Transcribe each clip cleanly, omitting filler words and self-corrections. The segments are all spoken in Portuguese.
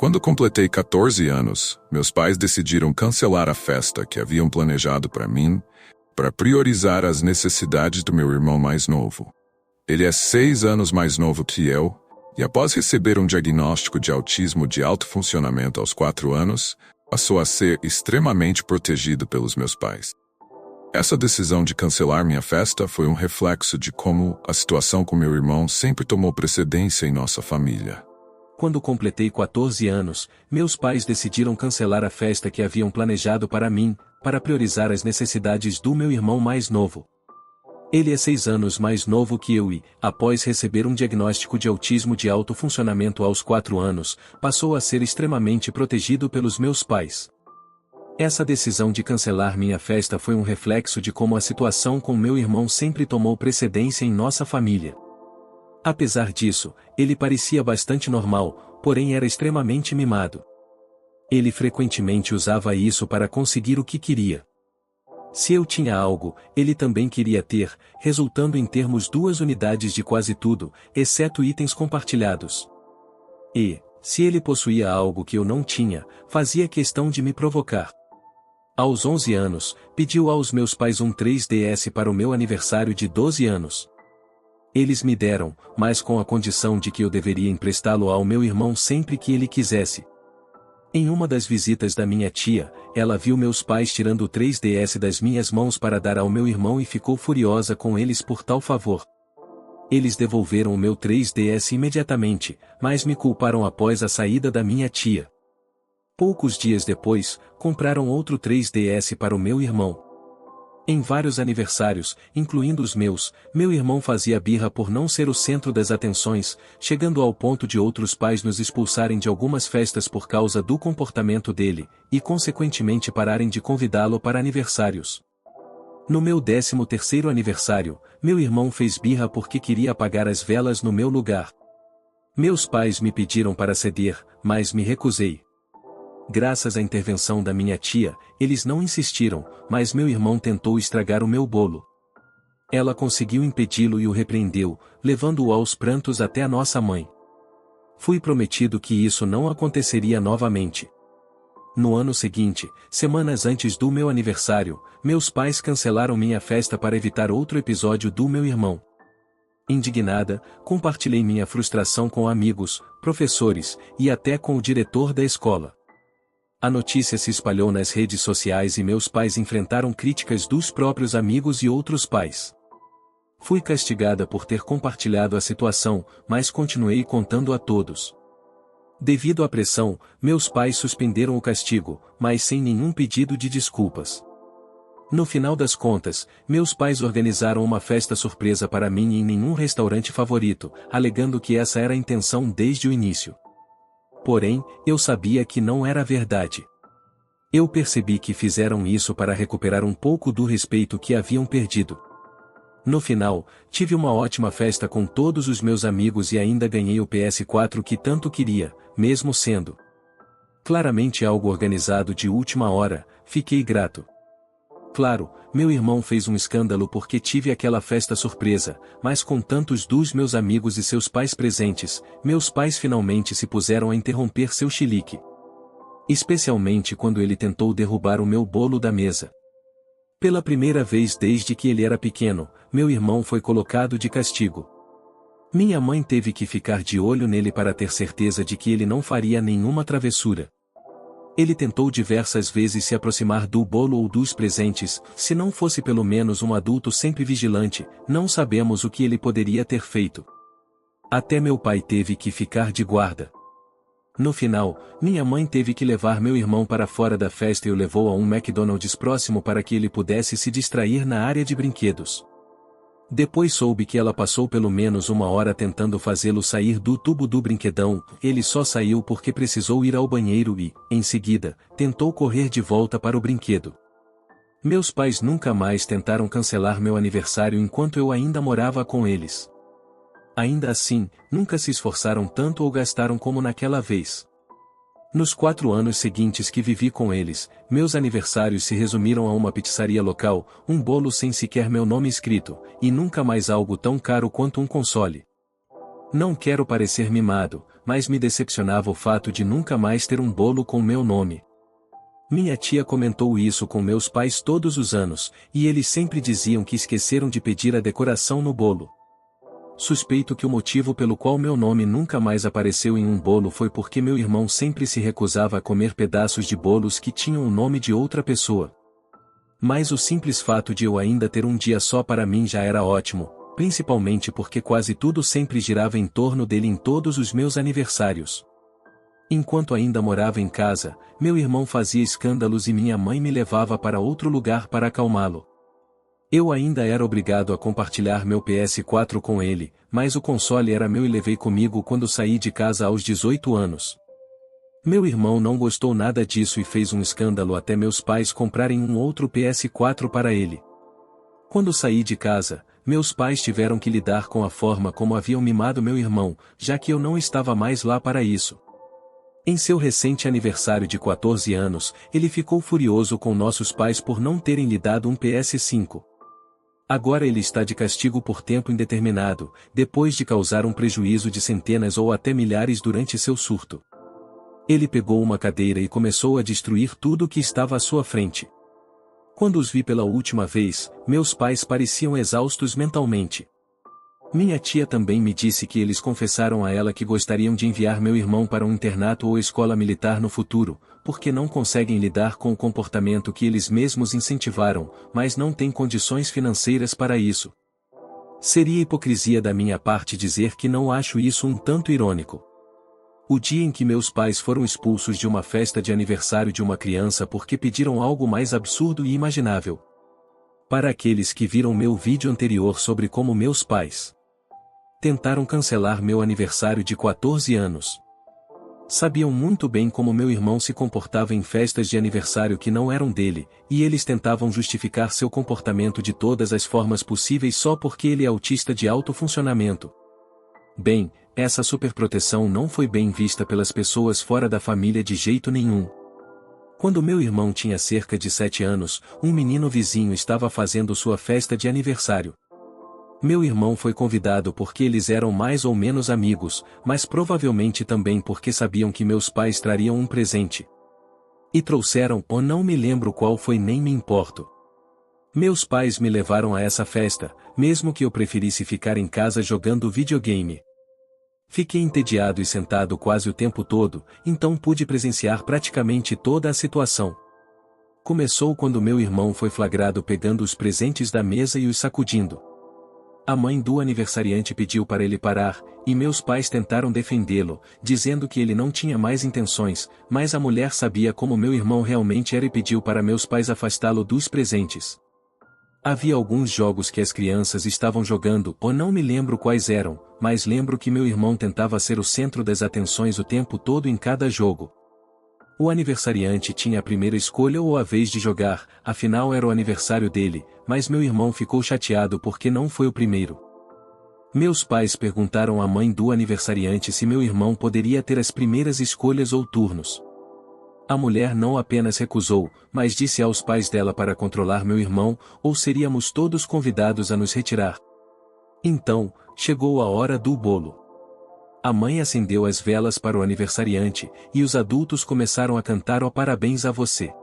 Quando completei 14 anos, meus pais decidiram cancelar a festa que haviam planejado para mim, para priorizar as necessidades do meu irmão mais novo. Ele é 6 anos mais novo que eu, e após receber um diagnóstico de autismo de alto funcionamento aos 4 anos, passou a ser extremamente protegido pelos meus pais. Essa decisão de cancelar minha festa foi um reflexo de como a situação com meu irmão sempre tomou precedência em nossa família. Quando completei 14 anos, meus pais decidiram cancelar a festa que haviam planejado para mim, para priorizar as necessidades do meu irmão mais novo. Ele é 6 anos mais novo que eu e, após receber um diagnóstico de autismo de alto funcionamento aos 4 anos, passou a ser extremamente protegido pelos meus pais. Essa decisão de cancelar minha festa foi um reflexo de como a situação com meu irmão sempre tomou precedência em nossa família. Apesar disso, ele parecia bastante normal, porém era extremamente mimado. Ele frequentemente usava isso para conseguir o que queria. Se eu tinha algo, ele também queria ter, resultando em termos 2 unidades de quase tudo, exceto itens compartilhados. E, se ele possuía algo que eu não tinha, fazia questão de me provocar. Aos 11 anos, pediu aos meus pais um 3DS para o meu aniversário de 12 anos. Eles me deram, mas com a condição de que eu deveria emprestá-lo ao meu irmão sempre que ele quisesse. Em uma das visitas da minha tia, ela viu meus pais tirando o 3DS das minhas mãos para dar ao meu irmão e ficou furiosa com eles por tal favor. Eles devolveram o meu 3DS imediatamente, mas me culparam após a saída da minha tia. Poucos dias depois, compraram outro 3DS para o meu irmão. Em vários aniversários, incluindo os meus, meu irmão fazia birra por não ser o centro das atenções, chegando ao ponto de outros pais nos expulsarem de algumas festas por causa do comportamento dele, e consequentemente pararem de convidá-lo para aniversários. No meu 13º aniversário, meu irmão fez birra porque queria apagar as velas no meu lugar. Meus pais me pediram para ceder, mas me recusei. Graças à intervenção da minha tia, eles não insistiram, mas meu irmão tentou estragar o meu bolo. Ela conseguiu impedi-lo e o repreendeu, levando-o aos prantos até a nossa mãe. Fui prometido que isso não aconteceria novamente. No ano seguinte, semanas antes do meu aniversário, meus pais cancelaram minha festa para evitar outro episódio do meu irmão. Indignada, compartilhei minha frustração com amigos, professores, e até com o diretor da escola. A notícia se espalhou nas redes sociais e meus pais enfrentaram críticas dos próprios amigos e outros pais. Fui castigada por ter compartilhado a situação, mas continuei contando a todos. Devido à pressão, meus pais suspenderam o castigo, mas sem nenhum pedido de desculpas. No final das contas, meus pais organizaram uma festa surpresa para mim em nenhum restaurante favorito, alegando que essa era a intenção desde o início. Porém, eu sabia que não era verdade. Eu percebi que fizeram isso para recuperar um pouco do respeito que haviam perdido. No final, tive uma ótima festa com todos os meus amigos e ainda ganhei o PS4 que tanto queria, mesmo sendo claramente algo organizado de última hora. Fiquei grato. Claro, meu irmão fez um escândalo porque tive aquela festa surpresa, mas com tantos dos meus amigos e seus pais presentes, meus pais finalmente se puseram a interromper seu chilique. Especialmente quando ele tentou derrubar o meu bolo da mesa. Pela primeira vez desde que ele era pequeno, meu irmão foi colocado de castigo. Minha mãe teve que ficar de olho nele para ter certeza de que ele não faria nenhuma travessura. Ele tentou diversas vezes se aproximar do bolo ou dos presentes, se não fosse pelo menos um adulto sempre vigilante, não sabemos o que ele poderia ter feito. Até meu pai teve que ficar de guarda. No final, minha mãe teve que levar meu irmão para fora da festa e o levou a um McDonald's próximo para que ele pudesse se distrair na área de brinquedos. Depois soube que ela passou pelo menos 1 hora tentando fazê-lo sair do tubo do brinquedão. Ele só saiu porque precisou ir ao banheiro e, em seguida, tentou correr de volta para o brinquedo. Meus pais nunca mais tentaram cancelar meu aniversário enquanto eu ainda morava com eles. Ainda assim, nunca se esforçaram tanto ou gastaram como naquela vez. Nos 4 anos seguintes que vivi com eles, meus aniversários se resumiram a uma pizzaria local, um bolo sem sequer meu nome escrito, e nunca mais algo tão caro quanto um console. Não quero parecer mimado, mas me decepcionava o fato de nunca mais ter um bolo com meu nome. Minha tia comentou isso com meus pais todos os anos, e eles sempre diziam que esqueceram de pedir a decoração no bolo. Suspeito que o motivo pelo qual meu nome nunca mais apareceu em um bolo foi porque meu irmão sempre se recusava a comer pedaços de bolos que tinham o nome de outra pessoa. Mas o simples fato de eu ainda ter um dia só para mim já era ótimo, principalmente porque quase tudo sempre girava em torno dele em todos os meus aniversários. Enquanto ainda morava em casa, meu irmão fazia escândalos e minha mãe me levava para outro lugar para acalmá-lo. Eu ainda era obrigado a compartilhar meu PS4 com ele, mas o console era meu e levei comigo quando saí de casa aos 18 anos. Meu irmão não gostou nada disso e fez um escândalo até meus pais comprarem um outro PS4 para ele. Quando saí de casa, meus pais tiveram que lidar com a forma como haviam mimado meu irmão, já que eu não estava mais lá para isso. Em seu recente aniversário de 14 anos, ele ficou furioso com nossos pais por não terem lhe dado um PS5. Agora ele está de castigo por tempo indeterminado, depois de causar um prejuízo de centenas ou até milhares durante seu surto. Ele pegou uma cadeira e começou a destruir tudo que estava à sua frente. Quando os vi pela última vez, meus pais pareciam exaustos mentalmente. Minha tia também me disse que eles confessaram a ela que gostariam de enviar meu irmão para um internato ou escola militar no futuro, porque não conseguem lidar com o comportamento que eles mesmos incentivaram, mas não têm condições financeiras para isso. Seria hipocrisia da minha parte dizer que não acho isso um tanto irônico. O dia em que meus pais foram expulsos de uma festa de aniversário de uma criança porque pediram algo mais absurdo e imaginável. Para aqueles que viram meu vídeo anterior sobre como meus pais tentaram cancelar meu aniversário de 14 anos. Sabiam muito bem como meu irmão se comportava em festas de aniversário que não eram dele, e eles tentavam justificar seu comportamento de todas as formas possíveis só porque ele é autista de alto funcionamento. Bem, essa superproteção não foi bem vista pelas pessoas fora da família de jeito nenhum. Quando meu irmão tinha cerca de 7 anos, um menino vizinho estava fazendo sua festa de aniversário. Meu irmão foi convidado porque eles eram mais ou menos amigos, mas provavelmente também porque sabiam que meus pais trariam um presente. E trouxeram, ou não me lembro qual foi nem me importo. Meus pais me levaram a essa festa, mesmo que eu preferisse ficar em casa jogando videogame. Fiquei entediado e sentado quase o tempo todo, então pude presenciar praticamente toda a situação. Começou quando meu irmão foi flagrado pegando os presentes da mesa e os sacudindo. A mãe do aniversariante pediu para ele parar, e meus pais tentaram defendê-lo, dizendo que ele não tinha mais intenções, mas a mulher sabia como meu irmão realmente era e pediu para meus pais afastá-lo dos presentes. Havia alguns jogos que as crianças estavam jogando, ou não me lembro quais eram, mas lembro que meu irmão tentava ser o centro das atenções o tempo todo em cada jogo. O aniversariante tinha a primeira escolha ou a vez de jogar, afinal era o aniversário dele, mas meu irmão ficou chateado porque não foi o primeiro. Meus pais perguntaram à mãe do aniversariante se meu irmão poderia ter as primeiras escolhas ou turnos. A mulher não apenas recusou, mas disse aos pais dela para controlar meu irmão, ou seríamos todos convidados a nos retirar. Então, chegou a hora do bolo. A mãe acendeu as velas para o aniversariante, e os adultos começaram a cantar "Ó parabéns a você".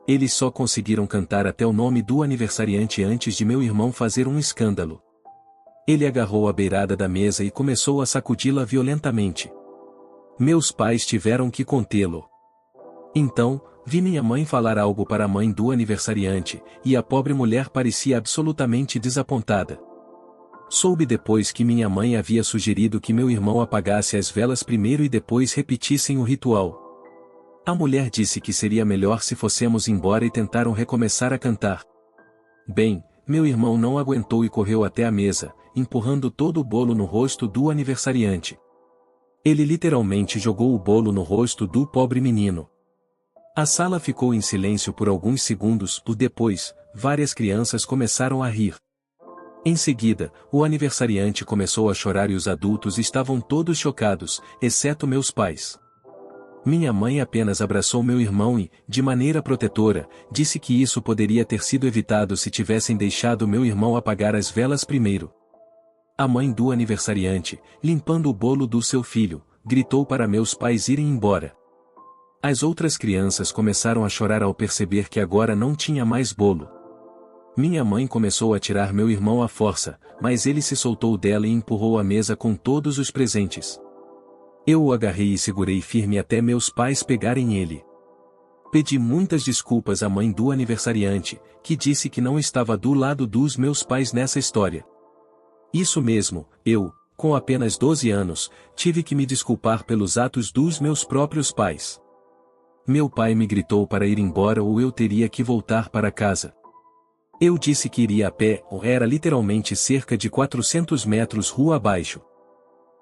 Eles só conseguiram cantar até o nome do aniversariante antes de meu irmão fazer um escândalo. Ele agarrou a beirada da mesa e começou a sacudi-la violentamente. Meus pais tiveram que contê-lo. Então, vi minha mãe falar algo para a mãe do aniversariante, e a pobre mulher parecia absolutamente desapontada. Soube depois que minha mãe havia sugerido que meu irmão apagasse as velas primeiro e depois repetissem o ritual. A mulher disse que seria melhor se fossemos embora e tentaram recomeçar a cantar. Bem, meu irmão não aguentou e correu até a mesa, empurrando todo o bolo no rosto do aniversariante. Ele literalmente jogou o bolo no rosto do pobre menino. A sala ficou em silêncio por alguns segundos, e depois, várias crianças começaram a rir. Em seguida, o aniversariante começou a chorar e os adultos estavam todos chocados, exceto meus pais. Minha mãe apenas abraçou meu irmão e, de maneira protetora, disse que isso poderia ter sido evitado se tivessem deixado meu irmão apagar as velas primeiro. A mãe do aniversariante, limpando o bolo do seu filho, gritou para meus pais irem embora. As outras crianças começaram a chorar ao perceber que agora não tinha mais bolo. Minha mãe começou a tirar meu irmão à força, mas ele se soltou dela e empurrou a mesa com todos os presentes. Eu o agarrei e segurei firme até meus pais pegarem ele. Pedi muitas desculpas à mãe do aniversariante, que disse que não estava do lado dos meus pais nessa história. Isso mesmo, eu, com apenas 12 anos, tive que me desculpar pelos atos dos meus próprios pais. Meu pai me gritou para ir embora ou eu teria que voltar para casa. Eu disse que iria a pé, era literalmente cerca de 400 metros rua abaixo.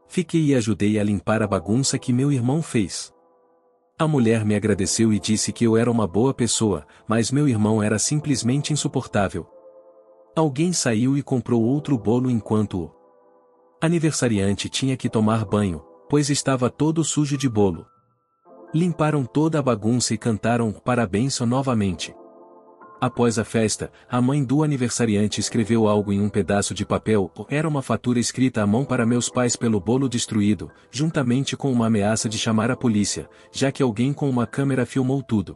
Fiquei e ajudei a limpar a bagunça que meu irmão fez. A mulher me agradeceu e disse que eu era uma boa pessoa, mas meu irmão era simplesmente insuportável. Alguém saiu e comprou outro bolo enquanto o aniversariante tinha que tomar banho, pois estava todo sujo de bolo. Limparam toda a bagunça e cantaram parabéns novamente. Após a festa, a mãe do aniversariante escreveu algo em um pedaço de papel, era uma fatura escrita à mão para meus pais pelo bolo destruído, juntamente com uma ameaça de chamar a polícia, já que alguém com uma câmera filmou tudo.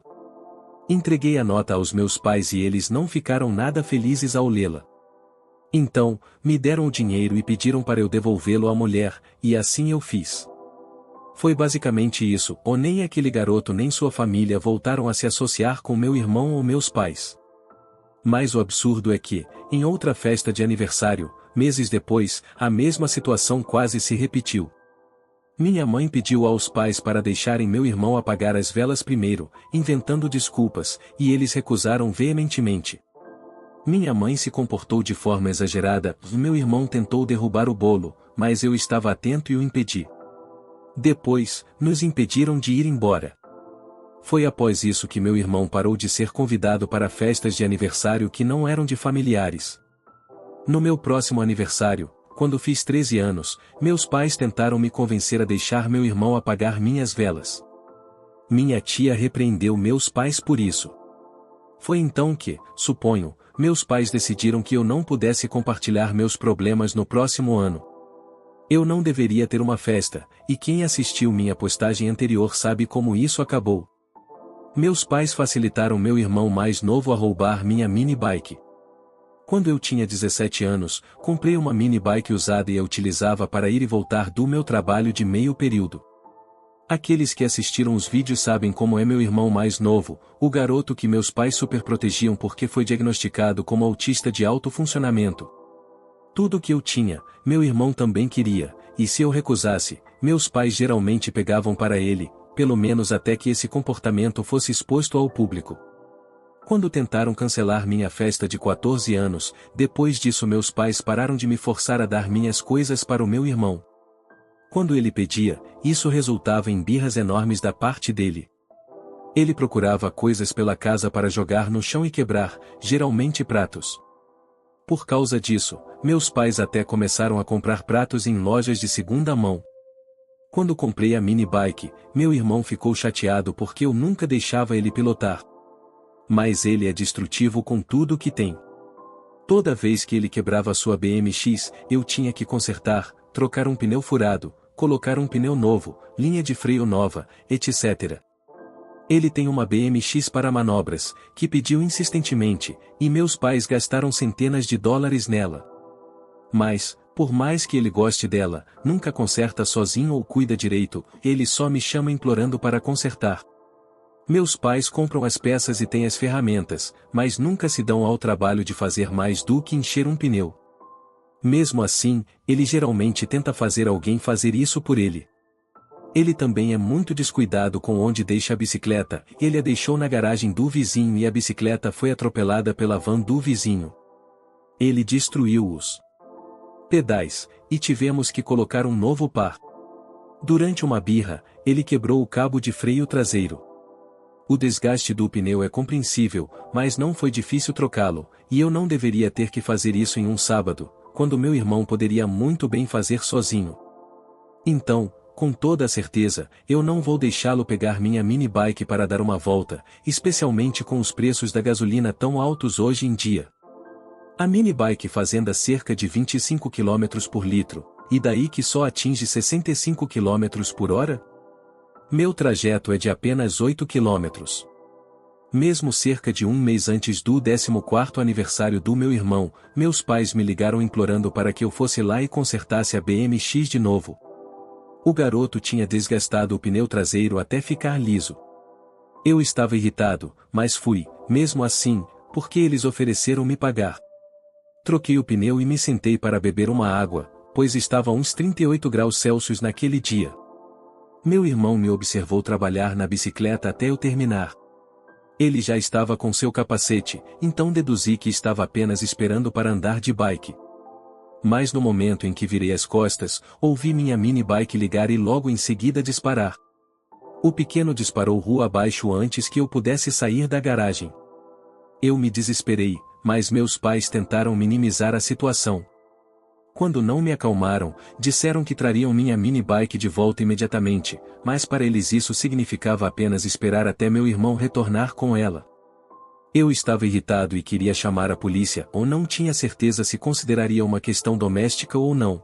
Entreguei a nota aos meus pais e eles não ficaram nada felizes ao lê-la. Então, me deram o dinheiro e pediram para eu devolvê-lo à mulher, e assim eu fiz. Foi basicamente isso, nem aquele garoto nem sua família voltaram a se associar com meu irmão ou meus pais. Mas o absurdo é que, em outra festa de aniversário, meses depois, a mesma situação quase se repetiu. Minha mãe pediu aos pais para deixarem meu irmão apagar as velas primeiro, inventando desculpas, e eles recusaram veementemente. Minha mãe se comportou de forma exagerada, meu irmão tentou derrubar o bolo, mas eu estava atento e o impedi. Depois, nos impediram de ir embora. Foi após isso que meu irmão parou de ser convidado para festas de aniversário que não eram de familiares. No meu próximo aniversário, quando fiz 13 anos, meus pais tentaram me convencer a deixar meu irmão apagar minhas velas. Minha tia repreendeu meus pais por isso. Foi então que, suponho, meus pais decidiram que eu não pudesse compartilhar meus problemas no próximo ano. Eu não deveria ter uma festa, e quem assistiu minha postagem anterior sabe como isso acabou. Meus pais facilitaram meu irmão mais novo a roubar minha mini bike. Quando eu tinha 17 anos, comprei uma mini bike usada e a utilizava para ir e voltar do meu trabalho de meio período. Aqueles que assistiram os vídeos sabem como é meu irmão mais novo, o garoto que meus pais superprotegiam porque foi diagnosticado como autista de alto funcionamento. Tudo o que eu tinha, meu irmão também queria, e se eu recusasse, meus pais geralmente pegavam para ele, pelo menos até que esse comportamento fosse exposto ao público. Quando tentaram cancelar minha festa de 14 anos, depois disso meus pais pararam de me forçar a dar minhas coisas para o meu irmão. Quando ele pedia, isso resultava em birras enormes da parte dele. Ele procurava coisas pela casa para jogar no chão e quebrar, geralmente pratos. Por causa disso, meus pais até começaram a comprar pratos em lojas de segunda mão. Quando comprei a mini bike, meu irmão ficou chateado porque eu nunca deixava ele pilotar. Mas ele é destrutivo com tudo que tem. Toda vez que ele quebrava sua BMX, eu tinha que consertar, trocar um pneu furado, colocar um pneu novo, linha de freio nova, etc. Ele tem uma BMX para manobras, que pediu insistentemente, e meus pais gastaram centenas de dólares nela. Mas, por mais que ele goste dela, nunca conserta sozinho ou cuida direito, ele só me chama implorando para consertar. Meus pais compram as peças e têm as ferramentas, mas nunca se dão ao trabalho de fazer mais do que encher um pneu. Mesmo assim, ele geralmente tenta fazer alguém fazer isso por ele. Ele também é muito descuidado com onde deixa a bicicleta, ele a deixou na garagem do vizinho e a bicicleta foi atropelada pela van do vizinho. Ele destruiu os pedais, e tivemos que colocar um novo par. Durante uma birra, ele quebrou o cabo de freio traseiro. O desgaste do pneu é compreensível, mas não foi difícil trocá-lo, e eu não deveria ter que fazer isso em um sábado, quando meu irmão poderia muito bem fazer sozinho. Então, com toda a certeza, eu não vou deixá-lo pegar minha mini bike para dar uma volta, especialmente com os preços da gasolina tão altos hoje em dia. A mini bike fazenda cerca de 25 km por litro, E daí que só atinge 65 km por hora? Meu trajeto é de apenas 8 km. Mesmo cerca de um mês antes do 14º aniversário do meu irmão, meus pais me ligaram implorando para que eu fosse lá e consertasse a BMX de novo. O garoto tinha desgastado o pneu traseiro até ficar liso. Eu estava irritado, mas fui, mesmo assim, porque eles ofereceram me pagar. Troquei o pneu e me sentei para beber uma água, pois estava a uns 38 graus Celsius naquele dia. Meu irmão me observou trabalhar na bicicleta até eu terminar. Ele já estava com seu capacete, então deduzi que estava apenas esperando para andar de bike. Mas no momento em que virei as costas, ouvi minha mini bike ligar e logo em seguida disparar. O pequeno disparou rua abaixo antes que eu pudesse sair da garagem. Eu me desesperei, mas meus pais tentaram minimizar a situação. Quando não me acalmaram, disseram que trariam minha mini bike de volta imediatamente, mas para eles isso significava apenas esperar até meu irmão retornar com ela. Eu estava irritado e queria chamar a polícia ou não tinha certeza se consideraria uma questão doméstica ou não.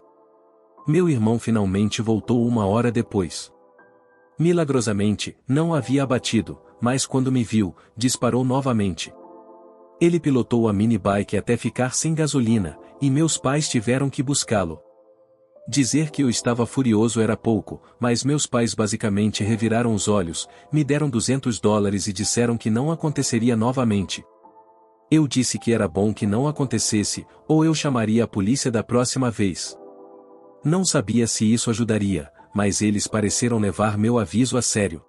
Meu irmão finalmente voltou uma hora depois. Milagrosamente, não havia abatido, mas quando me viu, disparou novamente. Ele pilotou a mini bike até ficar sem gasolina, e meus pais tiveram que buscá-lo. Dizer que eu estava furioso era pouco, mas meus pais basicamente reviraram os olhos, me deram $200 e disseram que não aconteceria novamente. Eu disse que era bom que não acontecesse, ou eu chamaria a polícia da próxima vez. Não sabia se isso ajudaria, mas eles pareceram levar meu aviso a sério.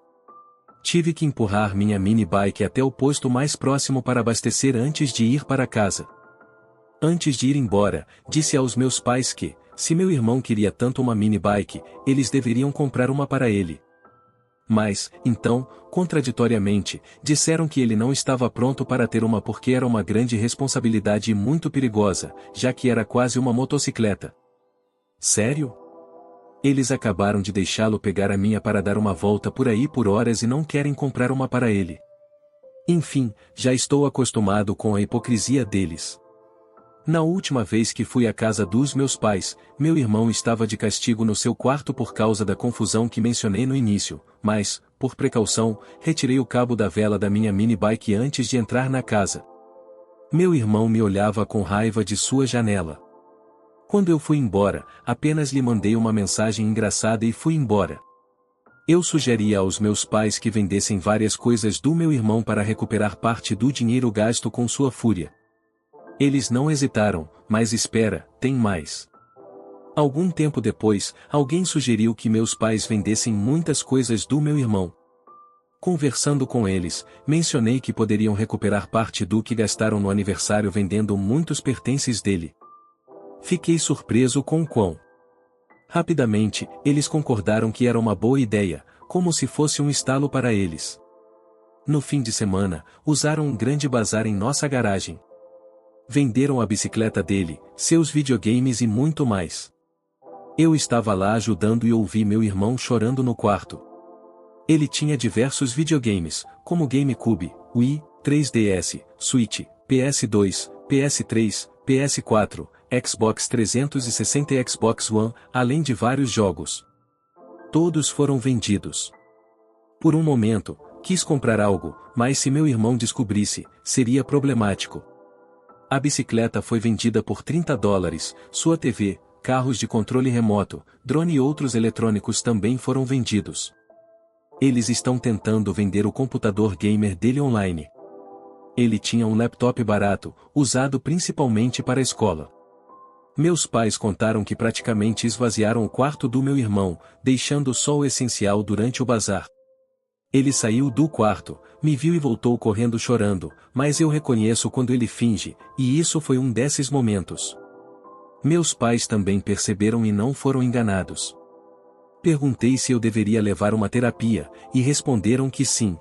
Tive que empurrar minha mini bike até o posto mais próximo para abastecer antes de ir para casa. Antes de ir embora, disse aos meus pais que, se meu irmão queria tanto uma mini bike, eles deveriam comprar uma para ele. Mas, então, contraditoriamente, disseram que ele não estava pronto para ter uma porque era uma grande responsabilidade e muito perigosa, já que era quase uma motocicleta. Sério? Eles acabaram de deixá-lo pegar a minha para dar uma volta por aí por horas e não querem comprar uma para ele. Enfim, já estou acostumado com a hipocrisia deles. Na última vez que fui à casa dos meus pais, meu irmão estava de castigo no seu quarto por causa da confusão que mencionei no início, mas, por precaução, retirei o cabo da vela da minha mini bike antes de entrar na casa. Meu irmão me olhava com raiva de sua janela. Quando eu fui embora, apenas lhe mandei uma mensagem engraçada e fui embora. Eu sugeria aos meus pais que vendessem várias coisas do meu irmão para recuperar parte do dinheiro gasto com sua fúria. Eles não hesitaram, mas espera, tem mais. Algum tempo depois, alguém sugeriu que meus pais vendessem muitas coisas do meu irmão. Conversando com eles, mencionei que poderiam recuperar parte do que gastaram no aniversário vendendo muitos pertences dele. Fiquei surpreso com o quão. Rapidamente, eles concordaram que era uma boa ideia, como se fosse um estalo para eles. No fim de semana, usaram um grande bazar em nossa garagem. Venderam a bicicleta dele, seus videogames e muito mais. Eu estava lá ajudando e ouvi meu irmão chorando no quarto. Ele tinha diversos videogames, como GameCube, Wii, 3DS, Switch, PS2, PS3, PS4, Xbox 360 e Xbox One, além de vários jogos. Todos foram vendidos. Por um momento, quis comprar algo, mas se meu irmão descobrisse, seria problemático. A bicicleta foi vendida por $30, sua TV, carros de controle remoto, drone e outros eletrônicos também foram vendidos. Eles estão tentando vender o computador gamer dele online. Ele tinha um laptop barato, usado principalmente para a escola. Meus pais contaram que praticamente esvaziaram o quarto do meu irmão, deixando só o essencial durante o bazar. Ele saiu do quarto, me viu e voltou correndo chorando, mas eu reconheço quando ele finge, e isso foi um desses momentos. Meus pais também perceberam e não foram enganados. Perguntei se eu deveria levar uma terapia, e responderam que sim.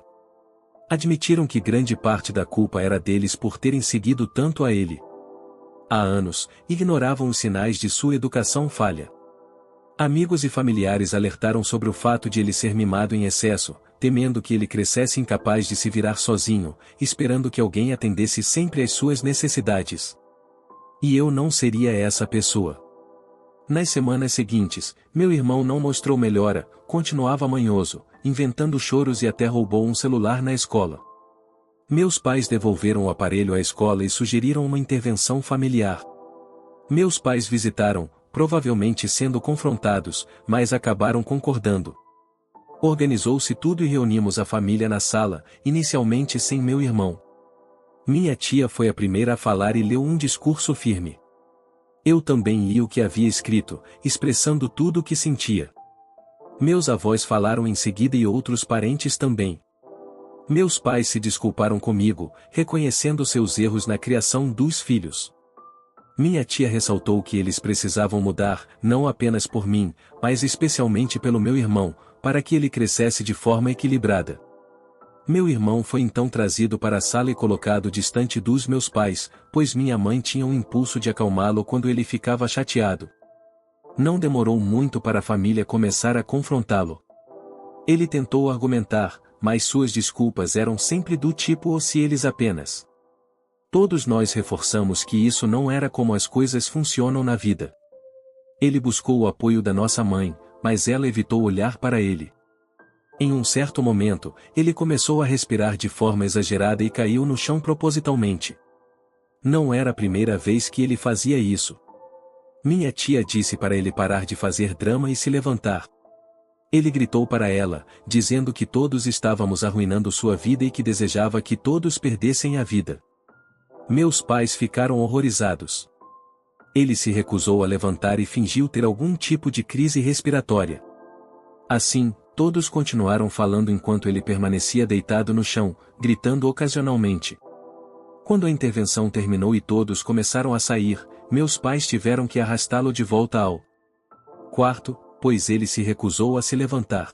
Admitiram que grande parte da culpa era deles por terem seguido tanto a ele. Há anos, ignoravam os sinais de sua educação falha. Amigos e familiares alertaram sobre o fato de ele ser mimado em excesso, temendo que ele crescesse incapaz de se virar sozinho, esperando que alguém atendesse sempre às suas necessidades. E eu não seria essa pessoa. Nas semanas seguintes, meu irmão não mostrou melhora, continuava manhoso, inventando choros e até roubou um celular na escola. Meus pais devolveram o aparelho à escola e sugeriram uma intervenção familiar. Meus pais visitaram, provavelmente sendo confrontados, mas acabaram concordando. Organizou-se tudo e reunimos a família na sala, inicialmente sem meu irmão. Minha tia foi a primeira a falar e leu um discurso firme. Eu também li o que havia escrito, expressando tudo o que sentia. Meus avós falaram em seguida e outros parentes também. Meus pais se desculparam comigo, reconhecendo seus erros na criação dos filhos. Minha tia ressaltou que eles precisavam mudar, não apenas por mim, mas especialmente pelo meu irmão, para que ele crescesse de forma equilibrada. Meu irmão foi então trazido para a sala e colocado distante dos meus pais, pois minha mãe tinha um impulso de acalmá-lo quando ele ficava chateado. Não demorou muito para a família começar a confrontá-lo. Ele tentou argumentar, mas suas desculpas eram sempre do tipo ou se eles apenas. Todos nós reforçamos que isso não era como as coisas funcionam na vida. Ele buscou o apoio da nossa mãe, mas ela evitou olhar para ele. Em um certo momento, ele começou a respirar de forma exagerada e caiu no chão propositalmente. Não era a primeira vez que ele fazia isso. Minha tia disse para ele parar de fazer drama e se levantar. Ele gritou para ela, dizendo que todos estávamos arruinando sua vida e que desejava que todos perdessem a vida. Meus pais ficaram horrorizados. Ele se recusou a levantar e fingiu ter algum tipo de crise respiratória. Assim, todos continuaram falando enquanto ele permanecia deitado no chão, gritando ocasionalmente. Quando a intervenção terminou e todos começaram a sair, meus pais tiveram que arrastá-lo de volta ao quarto, pois ele se recusou a se levantar.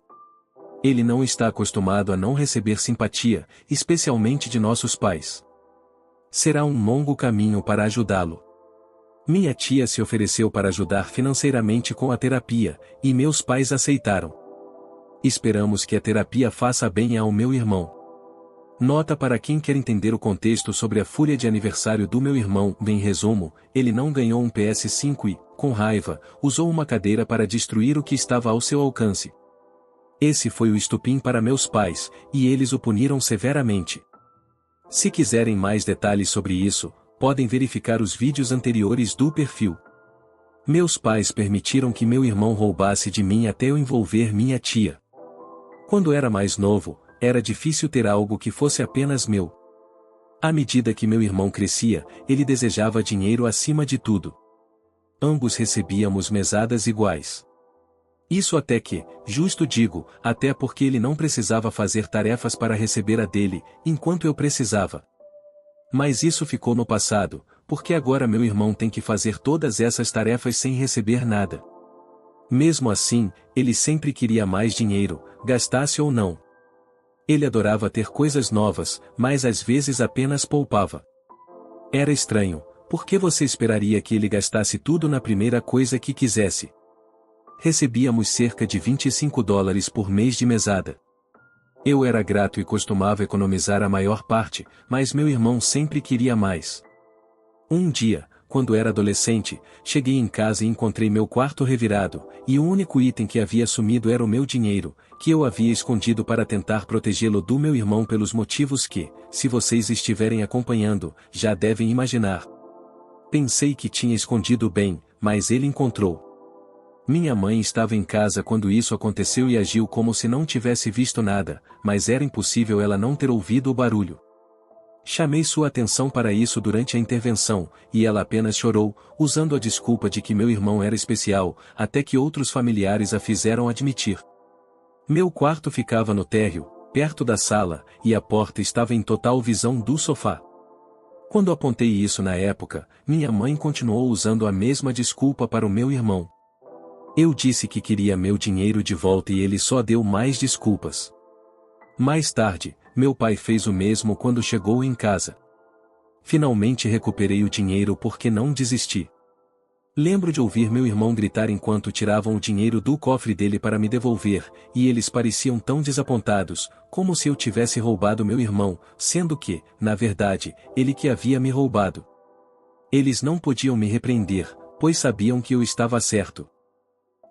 Ele não está acostumado a não receber simpatia, especialmente de nossos pais. Será um longo caminho para ajudá-lo. Minha tia se ofereceu para ajudar financeiramente com a terapia, e meus pais aceitaram. Esperamos que a terapia faça bem ao meu irmão. Nota para quem quer entender o contexto sobre a fúria de aniversário do meu irmão. Em resumo, ele não ganhou um PS5 e, com raiva, usou uma cadeira para destruir o que estava ao seu alcance. Esse foi o estupim para meus pais, e eles o puniram severamente. Se quiserem mais detalhes sobre isso, podem verificar os vídeos anteriores do perfil. Meus pais permitiram que meu irmão roubasse de mim até eu envolver minha tia. Quando era mais novo, era difícil ter algo que fosse apenas meu. À medida que meu irmão crescia, ele desejava dinheiro acima de tudo. Ambos recebíamos mesadas iguais. Isso até que, justo digo, até porque ele não precisava fazer tarefas para receber a dele, enquanto eu precisava. Mas isso ficou no passado, porque agora meu irmão tem que fazer todas essas tarefas sem receber nada. Mesmo assim, ele sempre queria mais dinheiro, gastasse ou não. Ele adorava ter coisas novas, mas às vezes apenas poupava. Era estranho, porque você esperaria que ele gastasse tudo na primeira coisa que quisesse? Recebíamos cerca de $25 por mês de mesada. Eu era grato e costumava economizar a maior parte, mas meu irmão sempre queria mais. Um dia, quando era adolescente, cheguei em casa e encontrei meu quarto revirado, e o único item que havia sumido era o meu dinheiro, que eu havia escondido para tentar protegê-lo do meu irmão pelos motivos que, se vocês estiverem acompanhando, já devem imaginar. Pensei que tinha escondido bem, mas ele encontrou. Minha mãe estava em casa quando isso aconteceu e agiu como se não tivesse visto nada, mas era impossível ela não ter ouvido o barulho. Chamei sua atenção para isso durante a intervenção, e ela apenas chorou, usando a desculpa de que meu irmão era especial, até que outros familiares a fizeram admitir. Meu quarto ficava no térreo, perto da sala, e a porta estava em total visão do sofá. Quando apontei isso na época, minha mãe continuou usando a mesma desculpa para o meu irmão. Eu disse que queria meu dinheiro de volta e ele só deu mais desculpas. Mais tarde, meu pai fez o mesmo quando chegou em casa. Finalmente recuperei o dinheiro porque não desisti. Lembro de ouvir meu irmão gritar enquanto tiravam o dinheiro do cofre dele para me devolver, e eles pareciam tão desapontados, como se eu tivesse roubado meu irmão, sendo que, na verdade, ele que havia me roubado. Eles não podiam me repreender, pois sabiam que eu estava certo.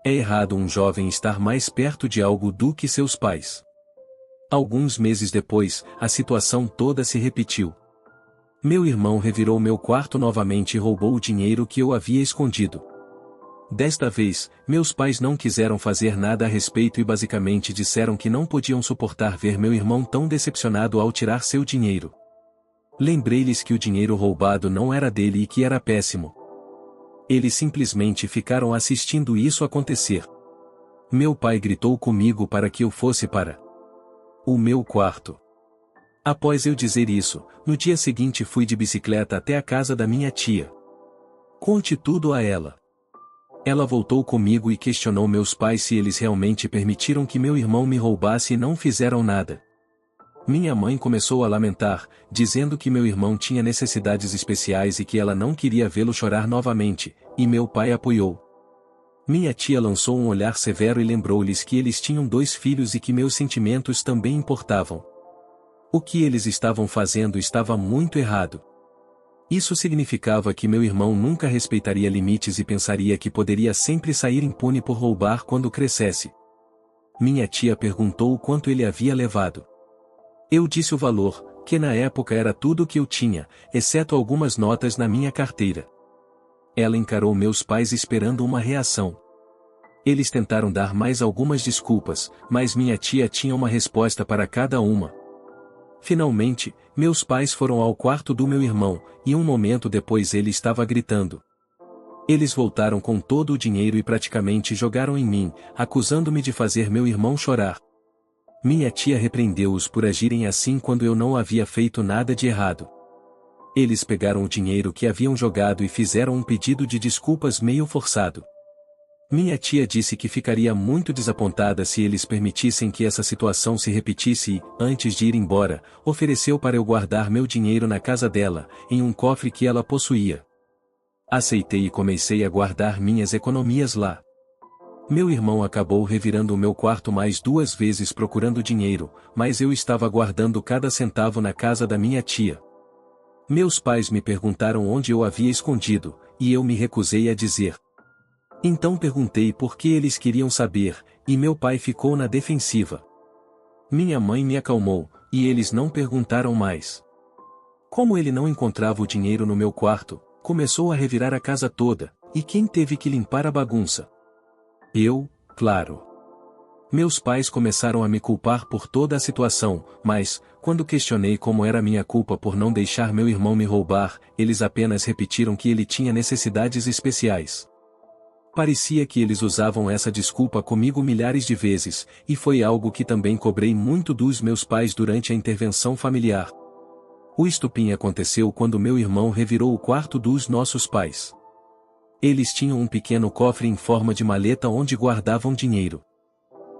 É errado um jovem estar mais perto de algo do que seus pais. Alguns meses depois, a situação toda se repetiu. Meu irmão revirou meu quarto novamente e roubou o dinheiro que eu havia escondido. Desta vez, meus pais não quiseram fazer nada a respeito e basicamente disseram que não podiam suportar ver meu irmão tão decepcionado ao tirar seu dinheiro. Lembrei-lhes que o dinheiro roubado não era dele e que era péssimo. Eles simplesmente ficaram assistindo isso acontecer. Meu pai gritou comigo para que eu fosse para o meu quarto. Após eu dizer isso, no dia seguinte fui de bicicleta até a casa da minha tia. Conte tudo a ela. Ela voltou comigo e questionou meus pais se eles realmente permitiram que meu irmão me roubasse e não fizeram nada. Minha mãe começou a lamentar, dizendo que meu irmão tinha necessidades especiais e que ela não queria vê-lo chorar novamente, e meu pai apoiou. Minha tia lançou um olhar severo e lembrou-lhes que eles tinham 2 filhos e que meus sentimentos também importavam. O que eles estavam fazendo estava muito errado. Isso significava que meu irmão nunca respeitaria limites e pensaria que poderia sempre sair impune por roubar quando crescesse. Minha tia perguntou o quanto ele havia levado. Eu disse o valor, que na época era tudo o que eu tinha, exceto algumas notas na minha carteira. Ela encarou meus pais esperando uma reação. Eles tentaram dar mais algumas desculpas, mas minha tia tinha uma resposta para cada uma. Finalmente, meus pais foram ao quarto do meu irmão, e um momento depois ele estava gritando. Eles voltaram com todo o dinheiro e praticamente jogaram em mim, acusando-me de fazer meu irmão chorar. Minha tia repreendeu-os por agirem assim quando eu não havia feito nada de errado. Eles pegaram o dinheiro que haviam jogado e fizeram um pedido de desculpas meio forçado. Minha tia disse que ficaria muito desapontada se eles permitissem que essa situação se repetisse e, antes de ir embora, ofereceu para eu guardar meu dinheiro na casa dela, em um cofre que ela possuía. Aceitei e comecei a guardar minhas economias lá. Meu irmão acabou revirando o meu quarto mais 2 vezes procurando dinheiro, mas eu estava guardando cada centavo na casa da minha tia. Meus pais me perguntaram onde eu havia escondido, e eu me recusei a dizer. Então perguntei por que eles queriam saber, e meu pai ficou na defensiva. Minha mãe me acalmou, e eles não perguntaram mais. Como ele não encontrava o dinheiro no meu quarto, começou a revirar a casa toda, e quem teve que limpar a bagunça? Eu, claro. Meus pais começaram a me culpar por toda a situação, mas, quando questionei como era minha culpa por não deixar meu irmão me roubar, eles apenas repetiram que ele tinha necessidades especiais. Parecia que eles usavam essa desculpa comigo milhares de vezes, e foi algo que também cobrei muito dos meus pais durante a intervenção familiar. O estupim aconteceu quando meu irmão revirou o quarto dos nossos pais. Eles tinham um pequeno cofre em forma de maleta onde guardavam dinheiro.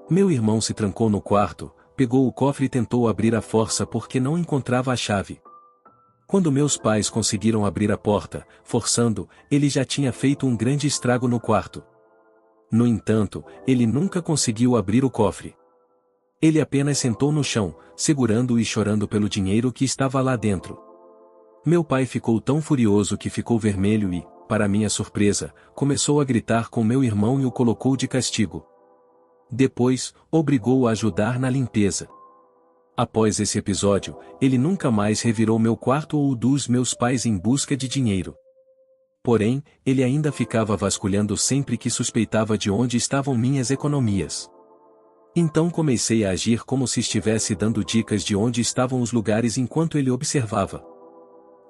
Meu irmão se trancou no quarto, pegou o cofre e tentou abrir à força porque não encontrava a chave. Quando meus pais conseguiram abrir a porta, forçando, ele já tinha feito um grande estrago no quarto. No entanto, ele nunca conseguiu abrir o cofre. Ele apenas sentou no chão, segurando-o e chorando pelo dinheiro que estava lá dentro. Meu pai ficou tão furioso que ficou vermelho e, para minha surpresa, começou a gritar com meu irmão e o colocou de castigo. Depois, obrigou-o a ajudar na limpeza. Após esse episódio, ele nunca mais revirou meu quarto ou o dos meus pais em busca de dinheiro. Porém, ele ainda ficava vasculhando sempre que suspeitava de onde estavam minhas economias. Então comecei a agir como se estivesse dando dicas de onde estavam os lugares enquanto ele observava.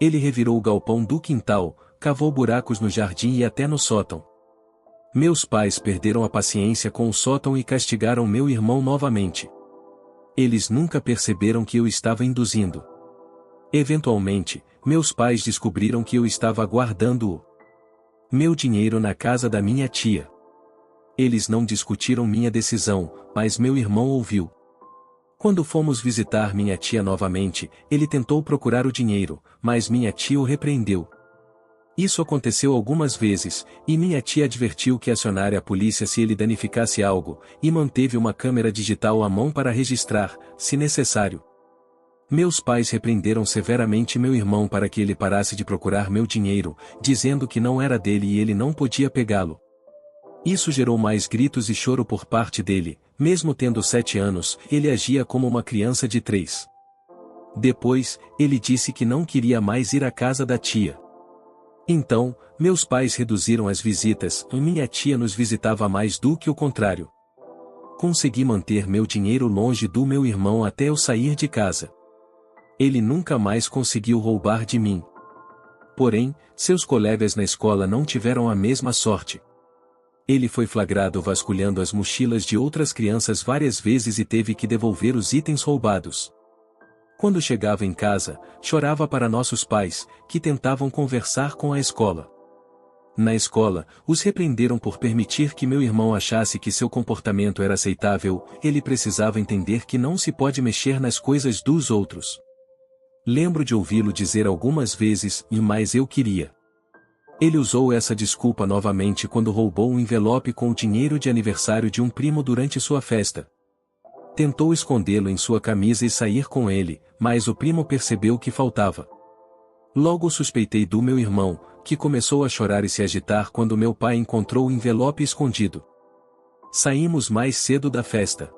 Ele revirou o galpão do quintal, cavou buracos no jardim e até no sótão. Meus pais perderam a paciência com o sótão e castigaram meu irmão novamente. Eles nunca perceberam que eu estava induzindo. Eventualmente, meus pais descobriram que eu estava guardando meu dinheiro na casa da minha tia. Eles não discutiram minha decisão, mas meu irmão ouviu. Quando fomos visitar minha tia novamente, ele tentou procurar o dinheiro, mas minha tia o repreendeu. Isso aconteceu algumas vezes, e minha tia advertiu que acionaria a polícia se ele danificasse algo, e manteve uma câmera digital à mão para registrar, se necessário. Meus pais repreenderam severamente meu irmão para que ele parasse de procurar meu dinheiro, dizendo que não era dele e ele não podia pegá-lo. Isso gerou mais gritos e choro por parte dele, mesmo tendo 7 anos, ele agia como uma criança de 3. Depois, ele disse que não queria mais ir à casa da tia. Então, meus pais reduziram as visitas e minha tia nos visitava mais do que o contrário. Consegui manter meu dinheiro longe do meu irmão até eu sair de casa. Ele nunca mais conseguiu roubar de mim. Porém, seus colegas na escola não tiveram a mesma sorte. Ele foi flagrado vasculhando as mochilas de outras crianças várias vezes e teve que devolver os itens roubados. Quando chegava em casa, chorava para nossos pais, que tentavam conversar com a escola. Na escola, os repreenderam por permitir que meu irmão achasse que seu comportamento era aceitável, ele precisava entender que não se pode mexer nas coisas dos outros. Lembro de ouvi-lo dizer algumas vezes, mas eu queria. Ele usou essa desculpa novamente quando roubou um envelope com o dinheiro de aniversário de um primo durante sua festa. Tentou escondê-lo em sua camisa e sair com ele, mas o primo percebeu que faltava. Logo suspeitei do meu irmão, que começou a chorar e se agitar quando meu pai encontrou o envelope escondido. Saímos mais cedo da festa.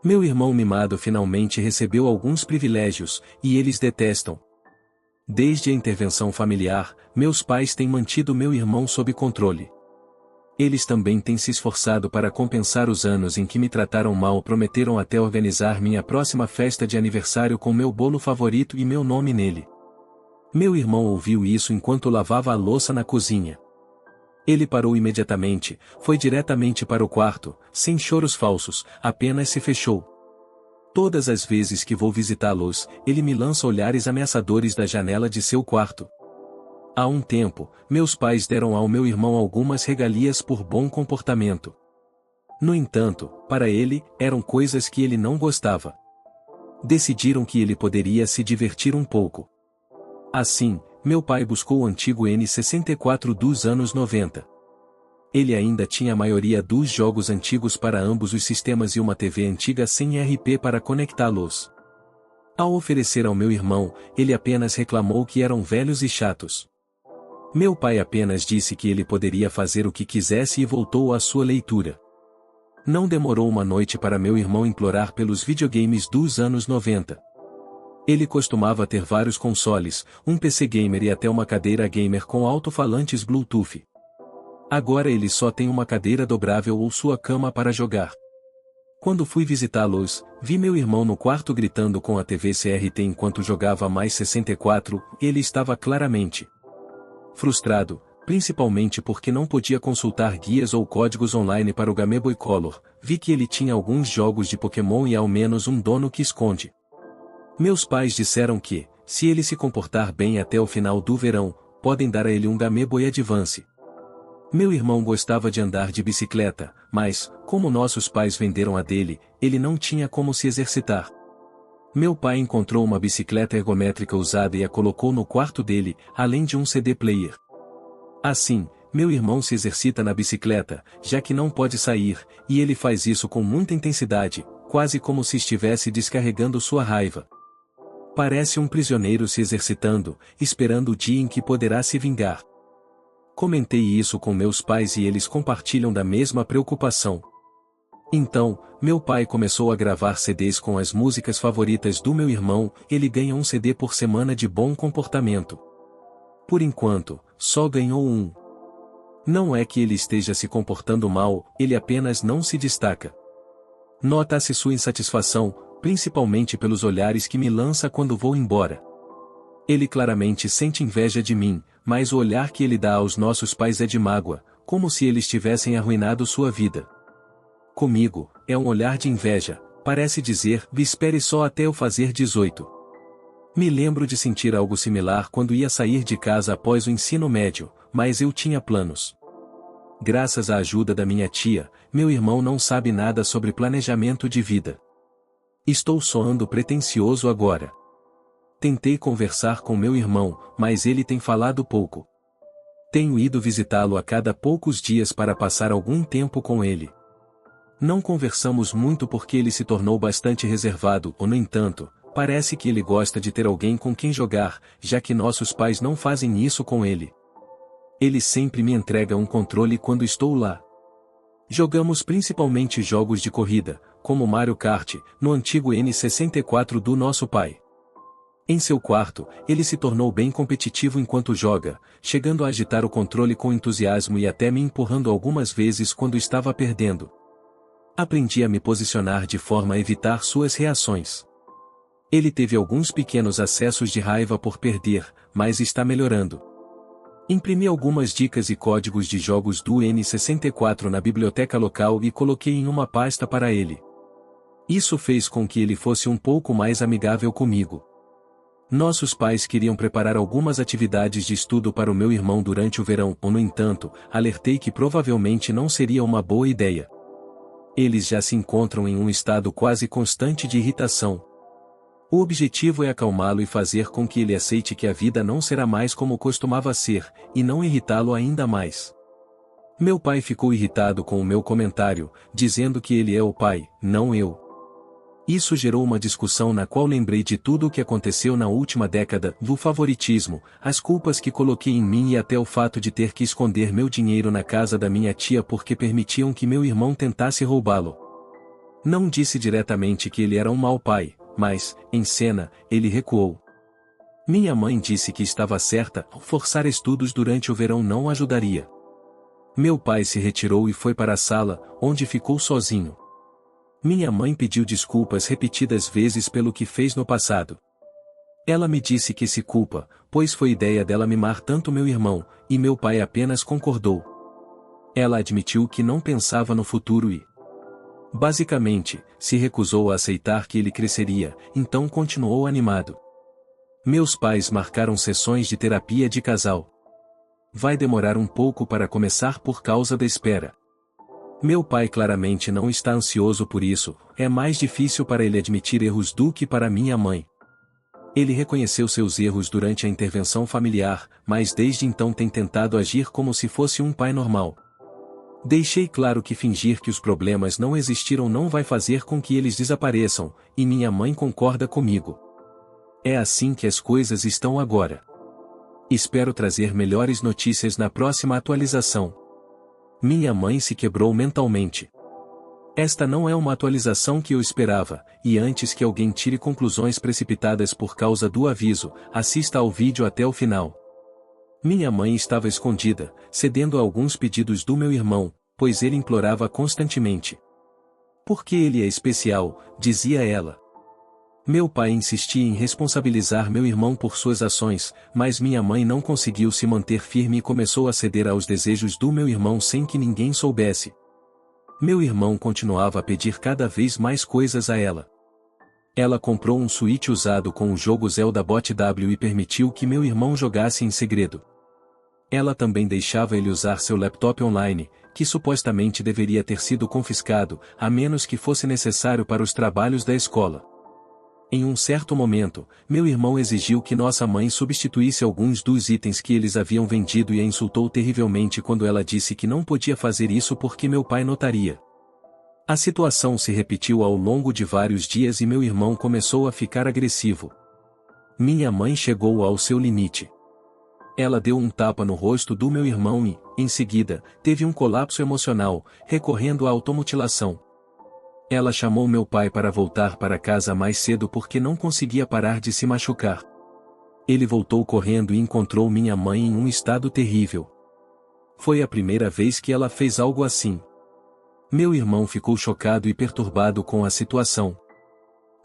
Meu irmão mimado finalmente recebeu alguns privilégios, e eles detestam. Desde a intervenção familiar, meus pais têm mantido meu irmão sob controle. Eles também têm se esforçado para compensar os anos em que me trataram mal. Prometeram até organizar minha próxima festa de aniversário com meu bolo favorito e meu nome nele. Meu irmão ouviu isso enquanto lavava a louça na cozinha. Ele parou imediatamente, foi diretamente para o quarto, sem choros falsos, apenas se fechou. Todas as vezes que vou visitá-los, ele me lança olhares ameaçadores da janela de seu quarto. Há um tempo, meus pais deram ao meu irmão algumas regalias por bom comportamento. No entanto, para ele, eram coisas que ele não gostava. Decidiram que ele poderia se divertir um pouco. Assim, meu pai buscou o antigo N64 dos anos 90. Ele ainda tinha a maioria dos jogos antigos para ambos os sistemas e uma TV antiga sem RP para conectá-los. Ao oferecer ao meu irmão, ele apenas reclamou que eram velhos e chatos. Meu pai apenas disse que ele poderia fazer o que quisesse e voltou à sua leitura. Não demorou uma noite para meu irmão implorar pelos videogames dos anos 90. Ele costumava ter vários consoles, um PC gamer e até uma cadeira gamer com alto-falantes Bluetooth. Agora ele só tem uma cadeira dobrável ou sua cama para jogar. Quando fui visitá-los, vi meu irmão no quarto gritando com a TV CRT enquanto jogava mais 64, ele estava claramente frustrado, principalmente porque não podia consultar guias ou códigos online para o Game Boy Color. Vi que ele tinha alguns jogos de Pokémon e ao menos um dono que esconde. Meus pais disseram que, se ele se comportar bem até o final do verão, podem dar a ele um Game Boy Advance. Meu irmão gostava de andar de bicicleta, mas, como nossos pais venderam a dele, ele não tinha como se exercitar. Meu pai encontrou uma bicicleta ergométrica usada e a colocou no quarto dele, além de um CD player. Assim, meu irmão se exercita na bicicleta, já que não pode sair, e ele faz isso com muita intensidade, quase como se estivesse descarregando sua raiva. Parece um prisioneiro se exercitando, esperando o dia em que poderá se vingar. Comentei isso com meus pais e eles compartilham da mesma preocupação. Então, meu pai começou a gravar CDs com as músicas favoritas do meu irmão, ele ganha um CD por semana de bom comportamento. Por enquanto, só ganhou um. Não é que ele esteja se comportando mal, ele apenas não se destaca. Nota-se sua insatisfação, principalmente pelos olhares que me lança quando vou embora. Ele claramente sente inveja de mim, mas o olhar que ele dá aos nossos pais é de mágoa, como se eles tivessem arruinado sua vida. Comigo, é um olhar de inveja, parece dizer, espere só até eu fazer 18. Me lembro de sentir algo similar quando ia sair de casa após o ensino médio, mas eu tinha planos. Graças à ajuda da minha tia, meu irmão não sabe nada sobre planejamento de vida. Estou soando pretensioso agora. Tentei conversar com meu irmão, mas ele tem falado pouco. Tenho ido visitá-lo a cada poucos dias para passar algum tempo com ele. Não conversamos muito porque ele se tornou bastante reservado, no entanto, Parece que ele gosta de ter alguém com quem jogar, já que nossos pais não fazem isso com ele. Ele sempre me entrega um controle quando estou lá. Jogamos principalmente jogos de corrida, como Mario Kart, no antigo N64 do nosso pai. Em seu quarto, ele se tornou bem competitivo enquanto joga, chegando a agitar o controle com entusiasmo e até me empurrando algumas vezes quando estava perdendo. Aprendi a me posicionar de forma a evitar suas reações. Ele teve alguns pequenos acessos de raiva por perder, mas está melhorando. Imprimi algumas dicas e códigos de jogos do N64 na biblioteca local e coloquei em uma pasta para ele. Isso fez com que ele fosse um pouco mais amigável comigo. Nossos pais queriam preparar algumas atividades de estudo para o meu irmão durante o verão, no entanto, alertei que provavelmente não seria uma boa ideia. Eles já se encontram em um estado quase constante de irritação. O objetivo é acalmá-lo e fazer com que ele aceite que a vida não será mais como costumava ser, e não irritá-lo ainda mais. Meu pai ficou irritado com o meu comentário, dizendo que ele é o pai, não eu. Isso gerou uma discussão na qual lembrei de tudo o que aconteceu na última década, do favoritismo, as culpas que coloquei em mim e até o fato de ter que esconder meu dinheiro na casa da minha tia porque permitiam que meu irmão tentasse roubá-lo. Não disse diretamente que ele era um mau pai, mas, em cena, ele recuou. Minha mãe disse que estava certa, forçar estudos durante o verão não ajudaria. Meu pai se retirou e foi para a sala, onde ficou sozinho. Minha mãe pediu desculpas repetidas vezes pelo que fez no passado. Ela me disse que se culpa, pois foi ideia dela mimar tanto meu irmão, e meu pai apenas concordou. Ela admitiu que não pensava no futuro e, basicamente, se recusou a aceitar que ele cresceria, então continuou animado. Meus pais marcaram sessões de terapia de casal. Vai demorar um pouco para começar por causa da espera. Meu pai claramente não está ansioso por isso, é mais difícil para ele admitir erros do que para minha mãe. Ele reconheceu seus erros durante a intervenção familiar, mas desde então tem tentado agir como se fosse um pai normal. Deixei claro que fingir que os problemas não existiram não vai fazer com que eles desapareçam, e minha mãe concorda comigo. É assim que as coisas estão agora. Espero trazer melhores notícias na próxima atualização. Minha mãe se quebrou mentalmente. Esta não é uma atualização que eu esperava, e antes que alguém tire conclusões precipitadas por causa do aviso, assista ao vídeo até o final. Minha mãe estava escondida, cedendo a alguns pedidos do meu irmão, pois ele implorava constantemente. Porque ele é especial, dizia ela. Meu pai insistia em responsabilizar meu irmão por suas ações, mas minha mãe não conseguiu se manter firme e começou a ceder aos desejos do meu irmão sem que ninguém soubesse. Meu irmão continuava a pedir cada vez mais coisas a ela. Ela comprou um Switch usado com o jogo Zelda Bot W e permitiu que meu irmão jogasse em segredo. Ela também deixava ele usar seu laptop online, que supostamente deveria ter sido confiscado, a menos que fosse necessário para os trabalhos da escola. Em um certo momento, meu irmão exigiu que nossa mãe substituísse alguns dos itens que eles haviam vendido e a insultou terrivelmente quando ela disse que não podia fazer isso porque meu pai notaria. A situação se repetiu ao longo de vários dias e meu irmão começou a ficar agressivo. Minha mãe chegou ao seu limite. Ela deu um tapa no rosto do meu irmão e, em seguida, teve um colapso emocional, recorrendo à automutilação. Ela chamou meu pai para voltar para casa mais cedo porque não conseguia parar de se machucar. Ele voltou correndo e encontrou minha mãe em um estado terrível. Foi a primeira vez que ela fez algo assim. Meu irmão ficou chocado e perturbado com a situação.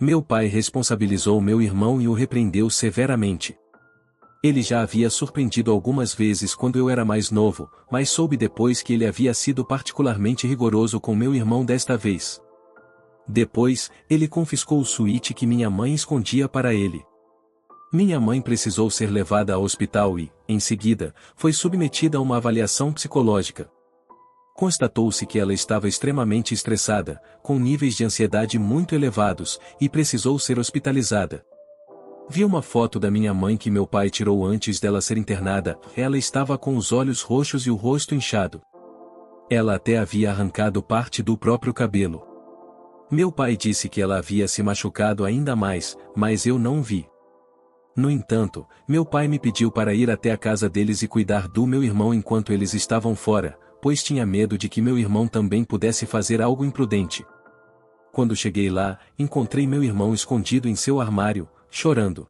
Meu pai responsabilizou meu irmão e o repreendeu severamente. Ele já havia surpreendido algumas vezes quando eu era mais novo, mas soube depois que ele havia sido particularmente rigoroso com meu irmão desta vez. Depois, ele confiscou o Switch que minha mãe escondia para ele. Minha mãe precisou ser levada ao hospital e, em seguida, foi submetida a uma avaliação psicológica. Constatou-se que ela estava extremamente estressada, com níveis de ansiedade muito elevados, e precisou ser hospitalizada. Vi uma foto da minha mãe que meu pai tirou antes dela ser internada, ela estava com os olhos roxos e o rosto inchado. Ela até havia arrancado parte do próprio cabelo. Meu pai disse que ela havia se machucado ainda mais, mas eu não vi. No entanto, meu pai me pediu para ir até a casa deles e cuidar do meu irmão enquanto eles estavam fora, pois tinha medo de que meu irmão também pudesse fazer algo imprudente. Quando cheguei lá, encontrei meu irmão escondido em seu armário, chorando.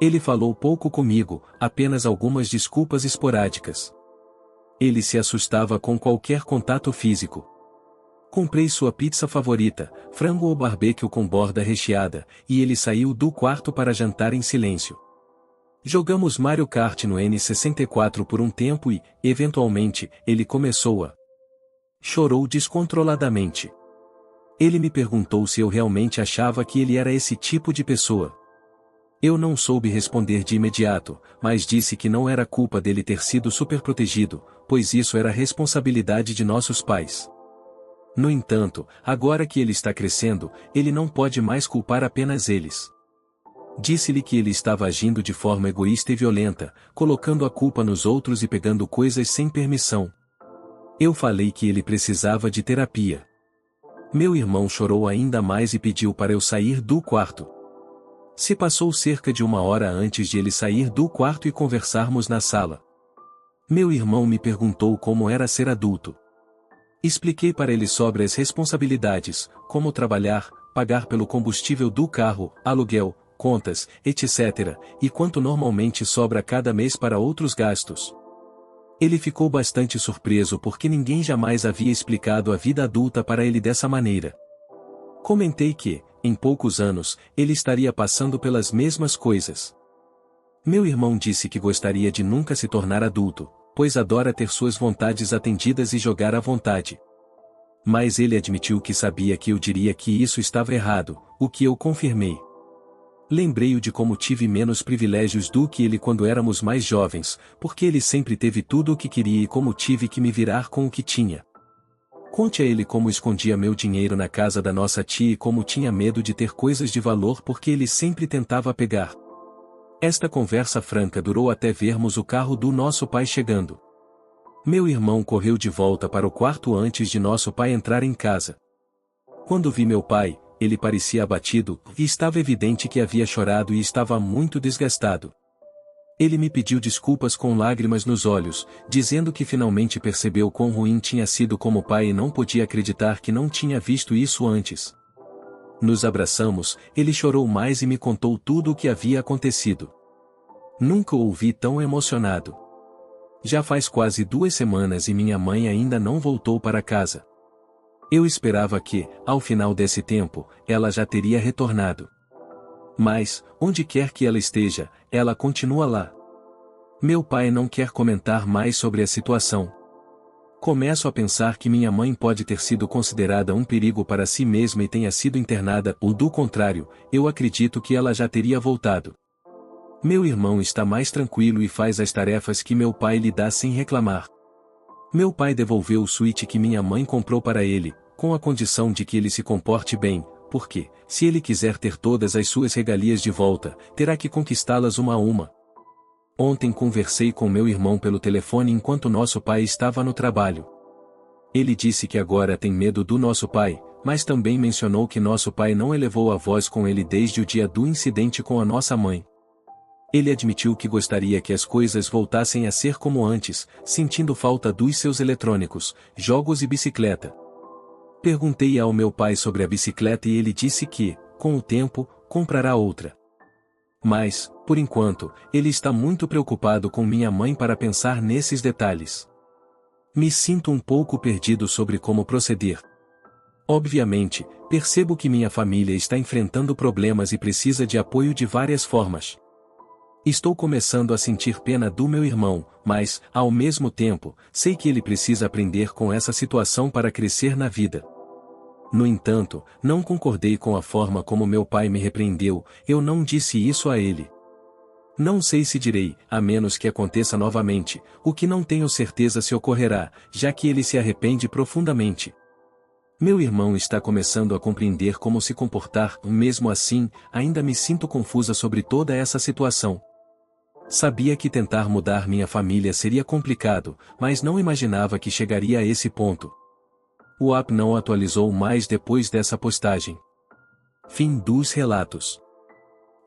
Ele falou pouco comigo, apenas algumas desculpas esporádicas. Ele se assustava com qualquer contato físico. Comprei sua pizza favorita, frango ou barbecue com borda recheada, e ele saiu do quarto para jantar em silêncio. Jogamos Mario Kart no N64 por um tempo e, eventualmente, ele começou a... Chorou descontroladamente. Ele me perguntou se eu realmente achava que ele era esse tipo de pessoa. Eu não soube responder de imediato, mas disse que não era culpa dele ter sido superprotegido, pois isso era responsabilidade de nossos pais. No entanto, agora que ele está crescendo, ele não pode mais culpar apenas eles. Disse-lhe que ele estava agindo de forma egoísta e violenta, colocando a culpa nos outros e pegando coisas sem permissão. Eu falei que ele precisava de terapia. Meu irmão chorou ainda mais e pediu para eu sair do quarto. Se passou cerca de 1 hora antes de ele sair do quarto e conversarmos na sala. Meu irmão me perguntou como era ser adulto. Expliquei para ele sobre as responsabilidades, como trabalhar, pagar pelo combustível do carro, aluguel, contas, etc., e quanto normalmente sobra cada mês para outros gastos. Ele ficou bastante surpreso porque ninguém jamais havia explicado a vida adulta para ele dessa maneira. Comentei que, em poucos anos, ele estaria passando pelas mesmas coisas. Meu irmão disse que gostaria de nunca se tornar adulto, pois adora ter suas vontades atendidas e jogar à vontade. Mas ele admitiu que sabia que eu diria que isso estava errado, o que eu confirmei. Lembrei-o de como tive menos privilégios do que ele quando éramos mais jovens, porque ele sempre teve tudo o que queria e como tive que me virar com o que tinha. Conte a ele como escondia meu dinheiro na casa da nossa tia e como tinha medo de ter coisas de valor porque ele sempre tentava pegar. Esta conversa franca durou até vermos o carro do nosso pai chegando. Meu irmão correu de volta para o quarto antes de nosso pai entrar em casa. Quando vi meu pai, ele parecia abatido, e estava evidente que havia chorado e estava muito desgastado. Ele me pediu desculpas com lágrimas nos olhos, dizendo que finalmente percebeu quão ruim tinha sido como pai e não podia acreditar que não tinha visto isso antes. Nos abraçamos, ele chorou mais e me contou tudo o que havia acontecido. Nunca o ouvi tão emocionado. Já faz quase 2 semanas e minha mãe ainda não voltou para casa. Eu esperava que, ao final desse tempo, ela já teria retornado. Mas, onde quer que ela esteja, ela continua lá. Meu pai não quer comentar mais sobre a situação. Começo a pensar que minha mãe pode ter sido considerada um perigo para si mesma e tenha sido internada, ou do contrário, eu acredito que ela já teria voltado. Meu irmão está mais tranquilo e faz as tarefas que meu pai lhe dá sem reclamar. Meu pai devolveu o suíte que minha mãe comprou para ele, com a condição de que ele se comporte bem, porque, se ele quiser ter todas as suas regalias de volta, terá que conquistá-las uma a uma. Ontem conversei com meu irmão pelo telefone enquanto nosso pai estava no trabalho. Ele disse que agora tem medo do nosso pai, mas também mencionou que nosso pai não elevou a voz com ele desde o dia do incidente com a nossa mãe. Ele admitiu que gostaria que as coisas voltassem a ser como antes, sentindo falta dos seus eletrônicos, jogos e bicicleta. Perguntei ao meu pai sobre a bicicleta e ele disse que, com o tempo, comprará outra. Mas, por enquanto, ele está muito preocupado com minha mãe para pensar nesses detalhes. Me sinto um pouco perdido sobre como proceder. Obviamente, percebo que minha família está enfrentando problemas e precisa de apoio de várias formas. Estou começando a sentir pena do meu irmão, mas, ao mesmo tempo, sei que ele precisa aprender com essa situação para crescer na vida. No entanto, não concordei com a forma como meu pai me repreendeu, eu não disse isso a ele. Não sei se direi, a menos que aconteça novamente, o que não tenho certeza se ocorrerá, já que ele se arrepende profundamente. Meu irmão está começando a compreender como se comportar, mesmo assim, ainda me sinto confusa sobre toda essa situação. Sabia que tentar mudar minha família seria complicado, mas não imaginava que chegaria a esse ponto. O app não atualizou mais depois dessa postagem. Fim dos relatos.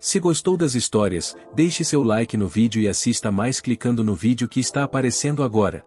Se gostou das histórias, deixe seu like no vídeo e assista mais clicando no vídeo que está aparecendo agora.